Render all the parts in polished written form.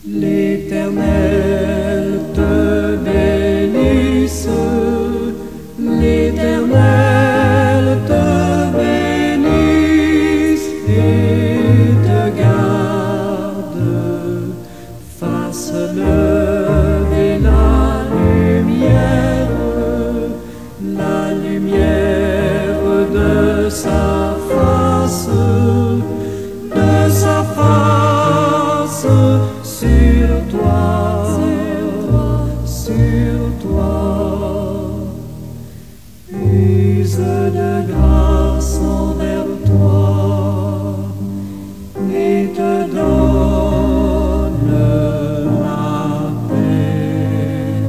L'Éternel te bénisse, l'Éternel te bénisse et te garde, fasse lever la lumière de sa face sur toi, use de grâce envers toi et te donne la paix,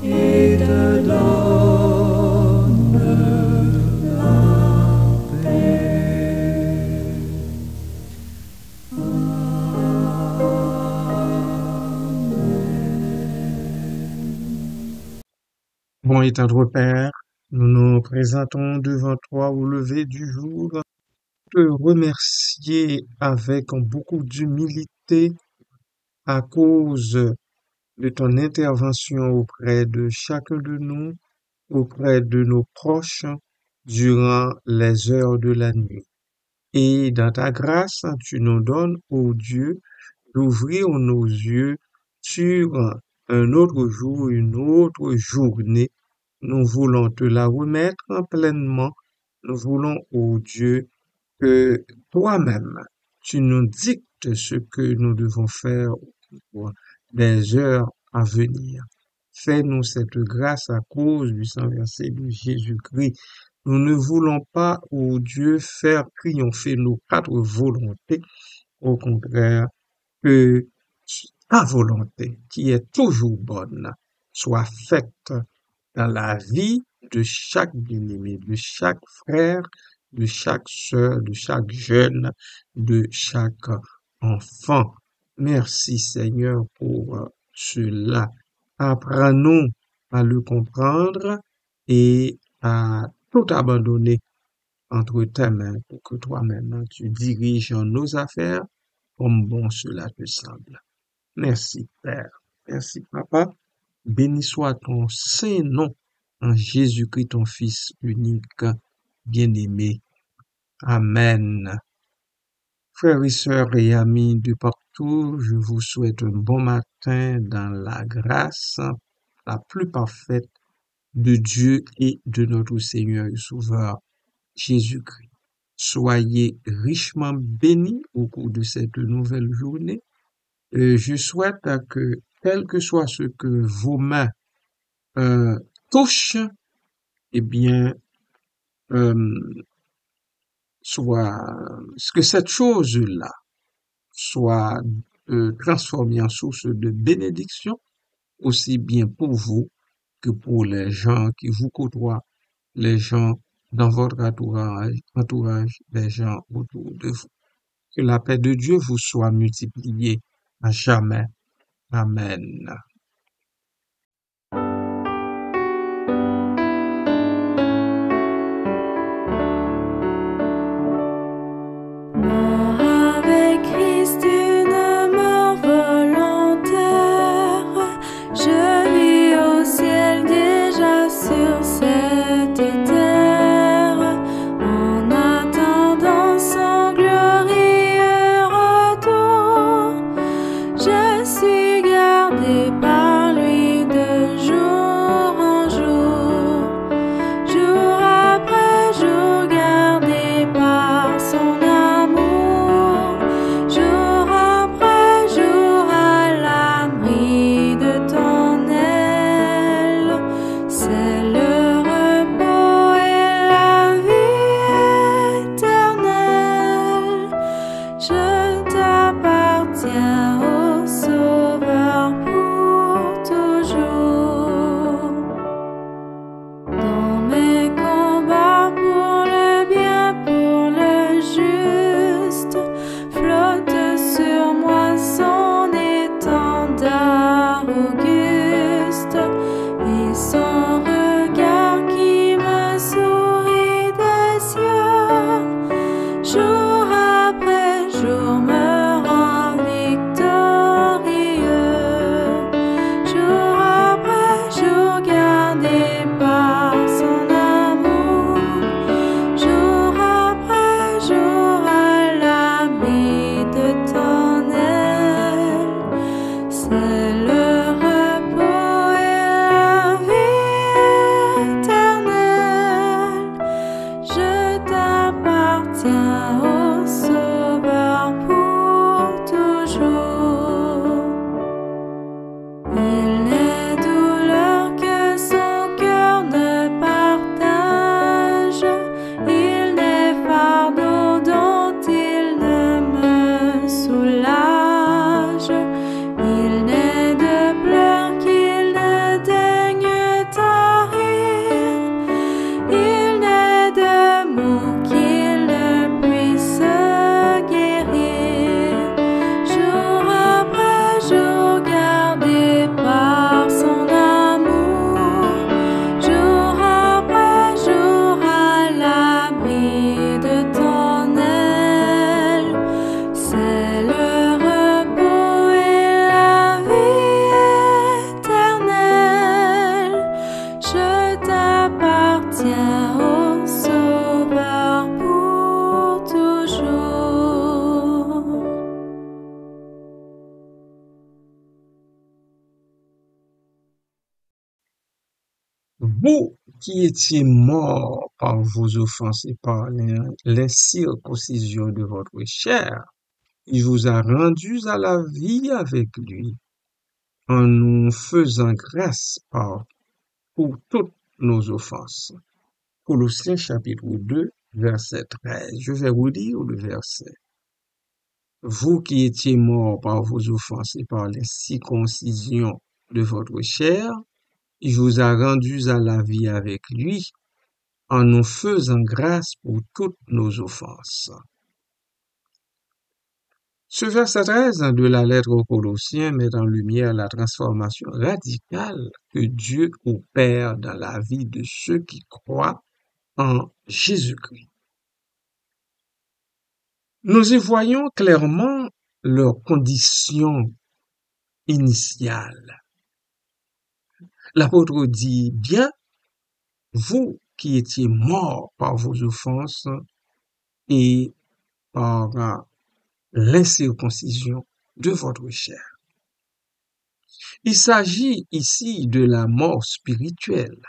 et te donne la paix. Bon et tendre Père, nous nous présentons devant toi au lever du jour, te remercier avec beaucoup d'humilité à cause de ton intervention auprès de chacun de nous, auprès de nos proches, durant les heures de la nuit. Et dans ta grâce, tu nous donnes, ô Dieu, d'ouvrir nos yeux sur un autre jour, une autre journée. Nous voulons te la remettre pleinement. Nous voulons, ô Dieu, que toi-même, tu nous dictes ce que nous devons faire pour des heures à venir. Fais-nous cette grâce à cause du sang versé de Jésus-Christ. Nous ne voulons pas, ô Dieu, faire triompher nos quatre volontés. Au contraire, que ta volonté, qui est toujours bonne, soit faite dans la vie de chaque bien-aimé, de chaque frère, de chaque sœur, de chaque jeune, de chaque enfant. Merci Seigneur pour cela. Apprends-nous à le comprendre et à tout abandonner entre tes mains pour que toi-même tu diriges nos affaires comme bon cela te semble. Merci Père. Merci Papa. Béni soit ton saint nom en Jésus-Christ, ton Fils unique, bien-aimé. Amen. Frères et sœurs et amis de partout, je vous souhaite un bon matin dans la grâce la plus parfaite de Dieu et de notre Seigneur et Sauveur Jésus-Christ. Soyez richement bénis au cours de cette nouvelle journée. Je souhaite que, quel que soit ce que vos mains touchent, eh bien, que cette chose-là soit transformée en source de bénédiction, aussi bien pour vous que pour les gens qui vous côtoient, les gens dans votre entourage, les gens autour de vous. Que la paix de Dieu vous soit multipliée à jamais. Amen. Avec Christ une mort volontaire, je vis au ciel déjà sur cette terre, en attendant son glorieux retour. Je suis gardé par lui de jour en jour, jour après jour gardé par son amour, jour après jour à l'abri de ton aile. C'est le repos et la vie éternelle. Je t'appartiens, ô Sauveur, pour toujours. Dans mes combats pour le bien, pour le juste, flotte sur moi son étendard auguste et son regard qui me sourit des cieux. Jour après jour me rend victorieux. Vous qui étiez morts par vos offenses et par l'incirconcision de votre chair, il vous a rendus à la vie avec lui, en nous faisant grâce pour toutes nos offenses. Colossiens chapitre 2, verset 13. Je vais vous lire le verset. Vous qui étiez morts par vos offenses et par l'incirconcision de votre chair, il vous a rendus à la vie avec lui, en nous faisant grâce pour toutes nos offenses. Ce verset 13 de la lettre aux Colossiens met en lumière la transformation radicale que Dieu opère dans la vie de ceux qui croient en Jésus-Christ. Nous y voyons clairement leurs conditions initiales. L'apôtre dit bien, vous qui étiez morts par vos offenses et par l'incirconcision de votre chair. Il s'agit ici de la mort spirituelle.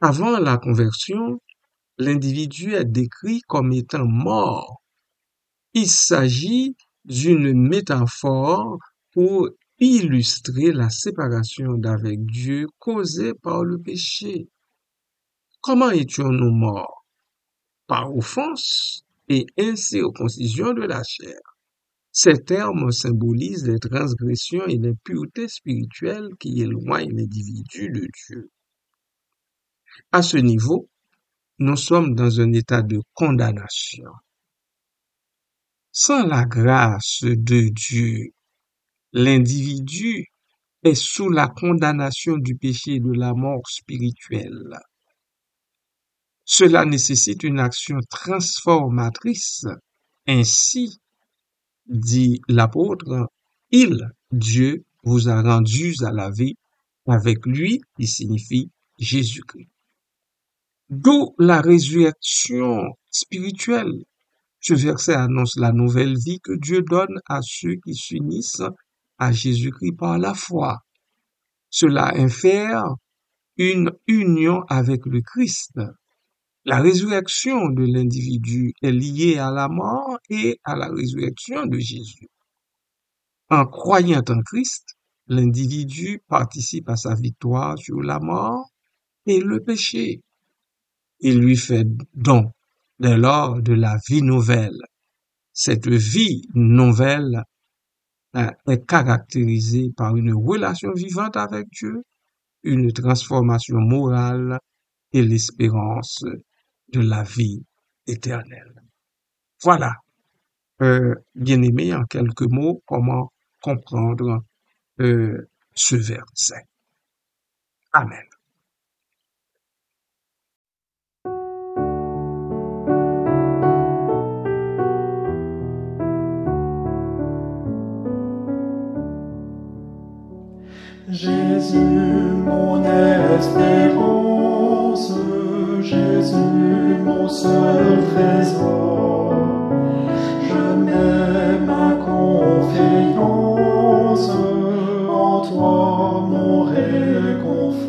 Avant la conversion, l'individu est décrit comme étant mort. Il s'agit d'une métaphore pour illustrer la séparation d'avec Dieu causée par le péché. Comment étions-nous morts? Par offense et incirconcision de la chair. Ces termes symbolisent les transgressions et les puretés spirituelles qui éloignent l'individu de Dieu. À ce niveau, nous sommes dans un état de condamnation. Sans la grâce de Dieu, l'individu est sous la condamnation du péché et de la mort spirituelle. Cela nécessite une action transformatrice. Ainsi, dit l'apôtre, Dieu, vous a rendus à la vie avec lui, qui signifie Jésus-Christ. D'où la résurrection spirituelle. Ce verset annonce la nouvelle vie que Dieu donne à ceux qui s'unissent à Jésus-Christ par la foi. Cela infère une union avec le Christ. La résurrection de l'individu est liée à la mort et à la résurrection de Jésus. En croyant en Christ, l'individu participe à sa victoire sur la mort et le péché. Il lui fait don dès lors de la vie nouvelle. Cette vie nouvelle est caractérisée par une relation vivante avec Dieu, une transformation morale et l'espérance de la vie éternelle. Voilà, bien-aimés, en quelques mots, comment comprendre ce verset. Amen. Jésus, mon espérance, Jésus, mon seul trésor, je mets ma confiance en toi, mon réconfort.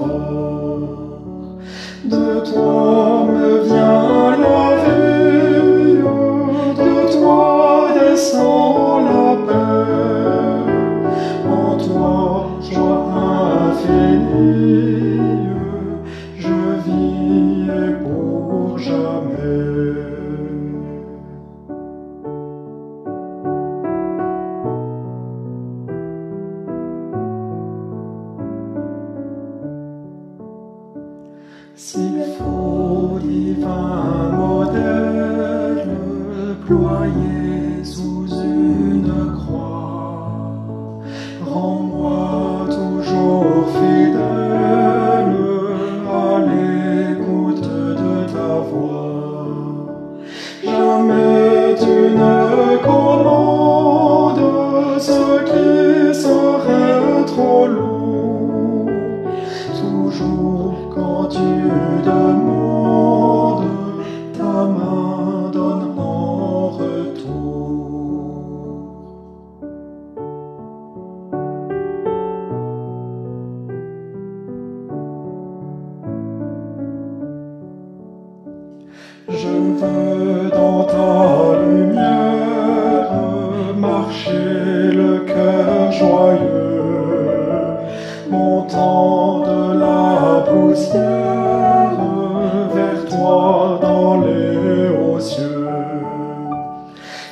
De toi me vient la vie, de toi descend la paix, en toi joie infinie, je vis pour jamais. S'il faut divin modèle ployé sous une croix, rends-moi toujours fidèle à l'écoute de ta voix. Jamais tu ne commandes ce qui serait trop lourd. Toujours quand tu ta lumière, marcher le cœur joyeux, montant de la poussière vers toi dans les hauts cieux.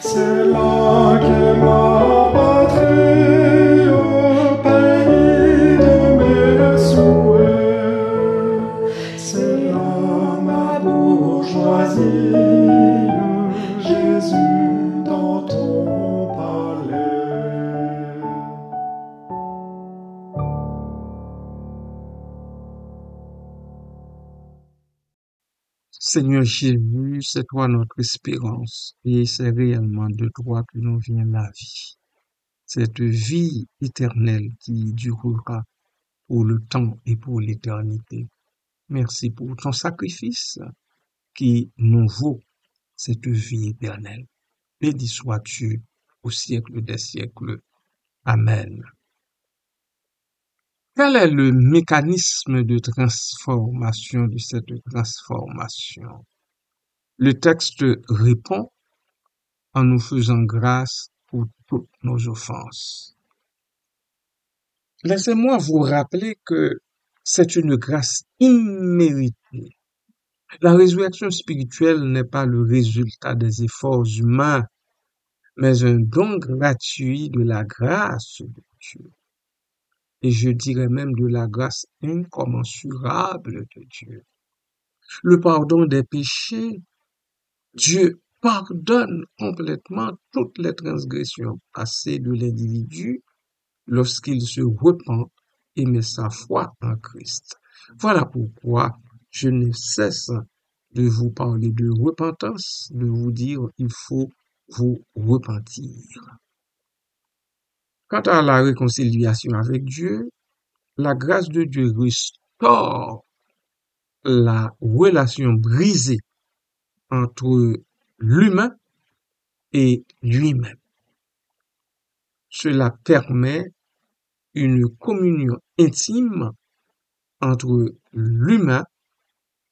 C'est là qu'est ma patrie, pays de mes souhaits. C'est là ma bourgeoisie, Jésus dans ton palais. Seigneur Jésus, c'est toi notre espérance et c'est réellement de toi que nous vient la vie. Cette vie éternelle qui durera pour le temps et pour l'éternité. Merci pour ton sacrifice qui nous vaut cette vie éternelle. Béni sois-tu au siècle des siècles. Amen. Quel est le mécanisme de transformation de cette transformation? Le texte répond en nous faisant grâce pour toutes nos offenses. Laissez-moi vous rappeler que c'est une grâce imméritée. La résurrection spirituelle n'est pas le résultat des efforts humains, mais un don gratuit de la grâce de Dieu. Et je dirais même de la grâce incommensurable de Dieu. Le pardon des péchés, Dieu pardonne complètement toutes les transgressions passées de l'individu lorsqu'il se repent et met sa foi en Christ. Voilà pourquoi je ne cesse de vous parler de repentance, de vous dire il faut vous repentir. Quant à la réconciliation avec Dieu, la grâce de Dieu restaure la relation brisée entre l'humain et lui-même. Cela permet une communion intime entre l'humain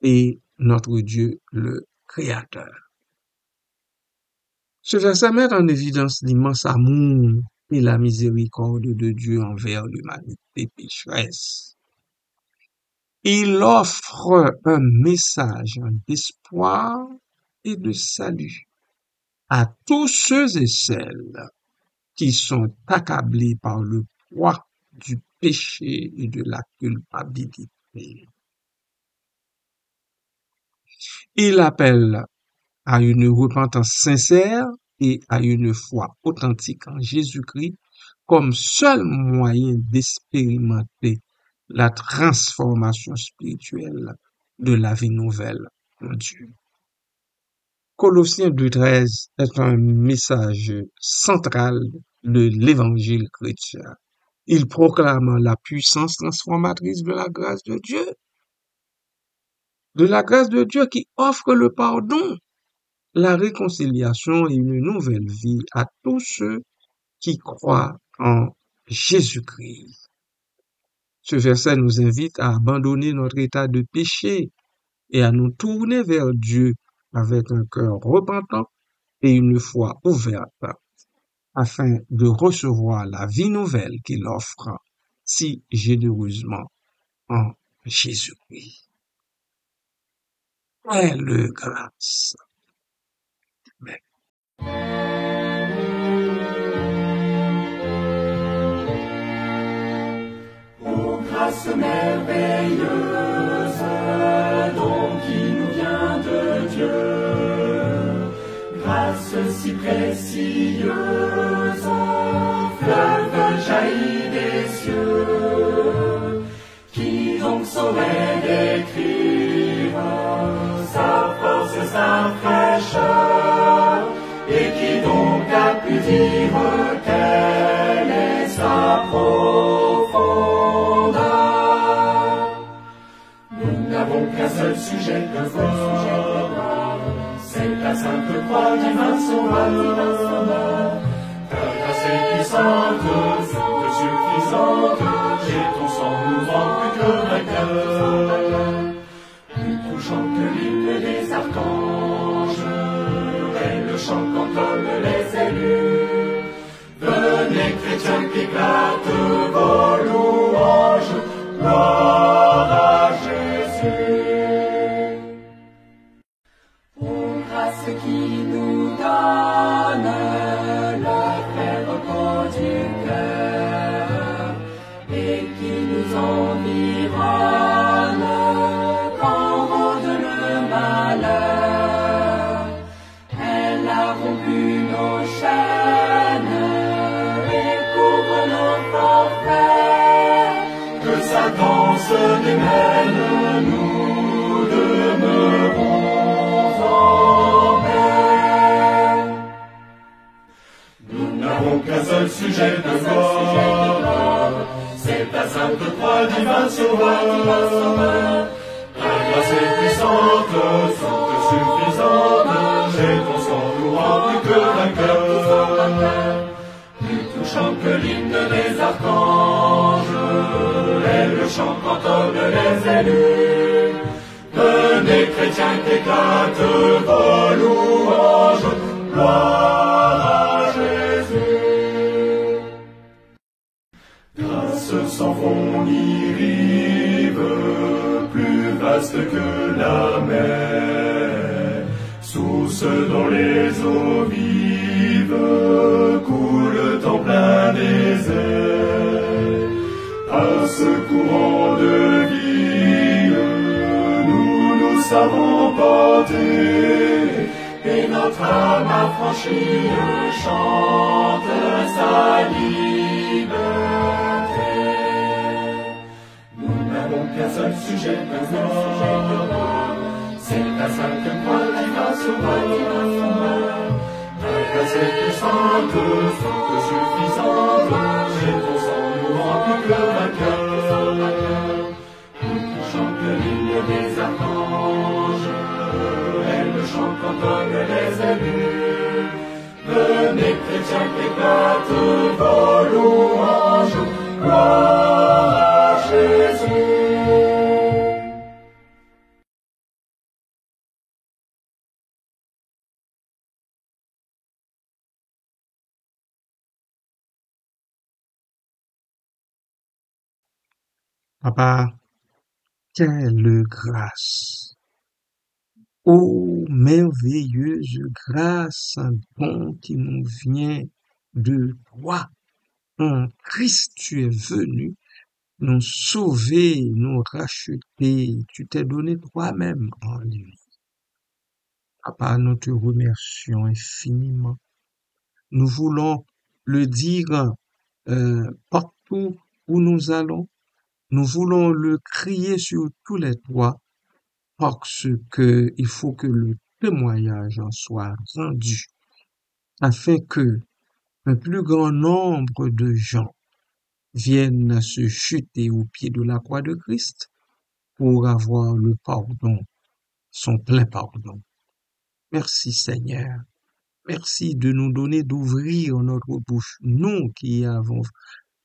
et notre Dieu, le Créateur. Ce verset met en évidence l'immense amour et la miséricorde de Dieu envers l'humanité pécheresse. Il offre un message d'espoir et de salut à tous ceux et celles qui sont accablés par le poids du péché et de la culpabilité. Il appelle à une repentance sincère et à une foi authentique en Jésus-Christ comme seul moyen d'expérimenter la transformation spirituelle de la vie nouvelle en Dieu. Colossiens 2,13 est un message central de l'évangile chrétien. Il proclame la puissance transformatrice de la grâce de Dieu. De la grâce de Dieu qui offre le pardon, la réconciliation et une nouvelle vie à tous ceux qui croient en Jésus-Christ. Ce verset nous invite à abandonner notre état de péché et à nous tourner vers Dieu avec un cœur repentant et une foi ouverte afin de recevoir la vie nouvelle qu'il offre si généreusement en Jésus-Christ. Quelle grâce! Amen. Ô grâce merveilleuse, don qui nous vient de Dieu, grâce si précieuse, fleuve jaillit des cieux, qui donc saurait décrire sa force et sa fraîcheur, et qui donc a pu dire quelle est sa profondeur. Nous n'avons qu'un seul sujet de voir, c'est la sainte croix divin sauveur. Ta grâce est puissante, toute suffisante, et ton sang nous rend plus que vainqueurs. Plus touchant que l'hymne des archanges, est le se démêle, nous demeurons en paix. Nous n'avons qu'un seul sujet de gloire, c'est ta sainte croix, divin sauveur. Ta grâce est puissante, toute suffisante, j'ai ton sang nous rend plus que vainqueur. Plus touchant que l'hymne des archanges, et le chant qu'entonnent les élus. Venez chrétiens qu'éclatent vos louanges, gloire à Jésus. Grâce sans fond ni rive, plus vaste que la mer, source dont les eaux vives coulent en plein désert. À ce courant de vie, nous savons porter, et notre âme affranchie chante sa liberté. Nous n'avons qu'un seul sujet de gloire, c'est ta sainte croix qui va sauveur. Ta grâce est puissante, toute suffisante, j'ai ton sang nous rend plus que vainqueur. Plus touchant que l'hymne des archanges, et le chant qu'entonnent les élus. Venez chrétiens qu'éclatent vos louanges, gloire à Jésus. Papa, quelle grâce! Ô merveilleuse grâce, un don qui nous vient de toi. En Christ, tu es venu nous sauver, nous racheter. Tu t'es donné toi-même en lui. Papa, nous te remercions infiniment. Nous voulons le dire partout où nous allons. Nous voulons le crier sur tous les toits parce que il faut que le témoignage en soit rendu afin que un plus grand nombre de gens viennent se jeter au pied de la croix de Christ pour avoir le pardon, son plein pardon. Merci Seigneur. Merci de nous donner d'ouvrir notre bouche, nous qui avons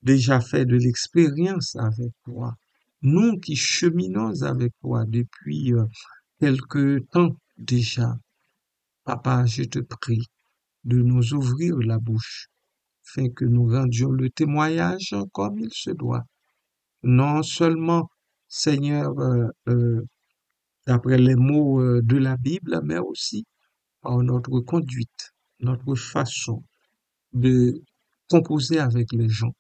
déjà fait de l'expérience avec toi, nous qui cheminons avec toi depuis quelque temps déjà. Papa, je te prie de nous ouvrir la bouche, afin que nous rendions le témoignage comme il se doit. Non seulement, Seigneur, d'après les mots de la Bible, mais aussi par notre conduite, notre façon de composer avec les gens,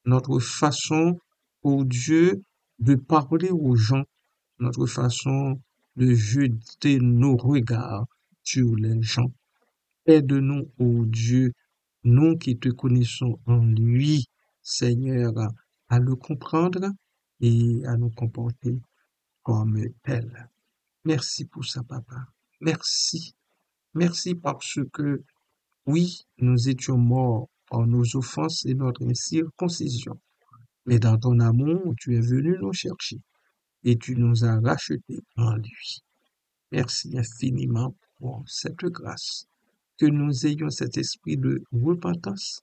notre façon, ô Dieu, de parler aux gens, notre façon de jeter nos regards sur les gens. Aide-nous, ô Dieu, nous qui te connaissons en lui, Seigneur, à le comprendre et à nous comporter comme tel. Merci pour ça, Papa. Merci. Merci parce que, oui, nous étions morts par nos offenses et notre incirconcision. Mais dans ton amour, tu es venu nous chercher et tu nous as rachetés en lui. Merci infiniment pour cette grâce. Que nous ayons cet esprit de repentance,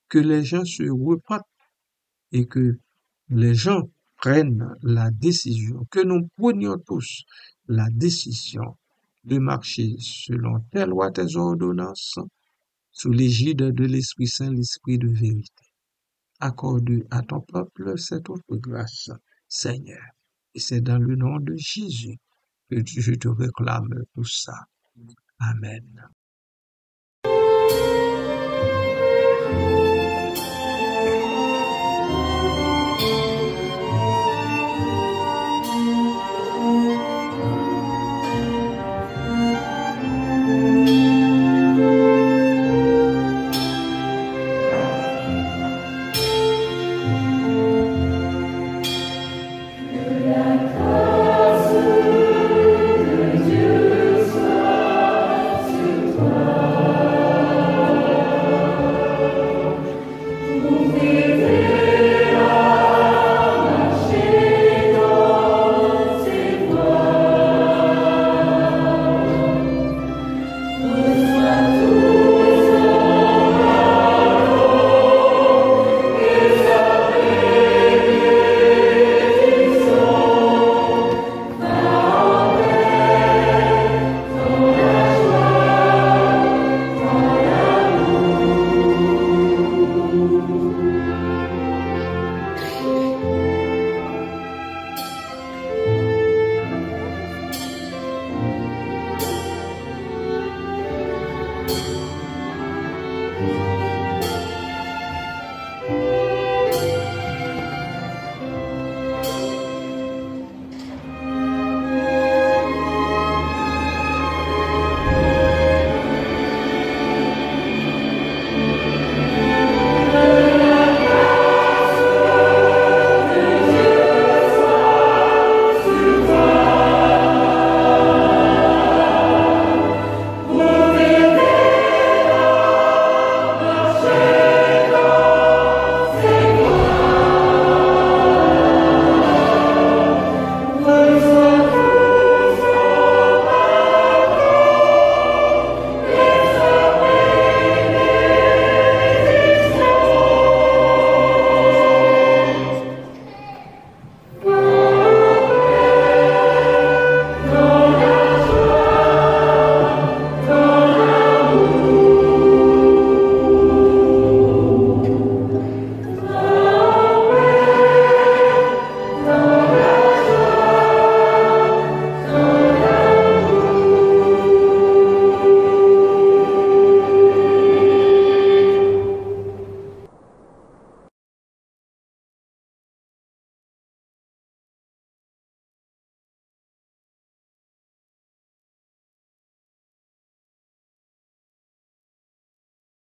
que les gens se repentent et que les gens prennent la décision, que nous prenions tous la décision de marcher selon tes lois, tes ordonnances, sous l'égide de l'Esprit Saint, l'Esprit de vérité. Accorde à ton peuple cette autre grâce, Seigneur. Et c'est dans le nom de Jésus que je te réclame tout ça. Amen.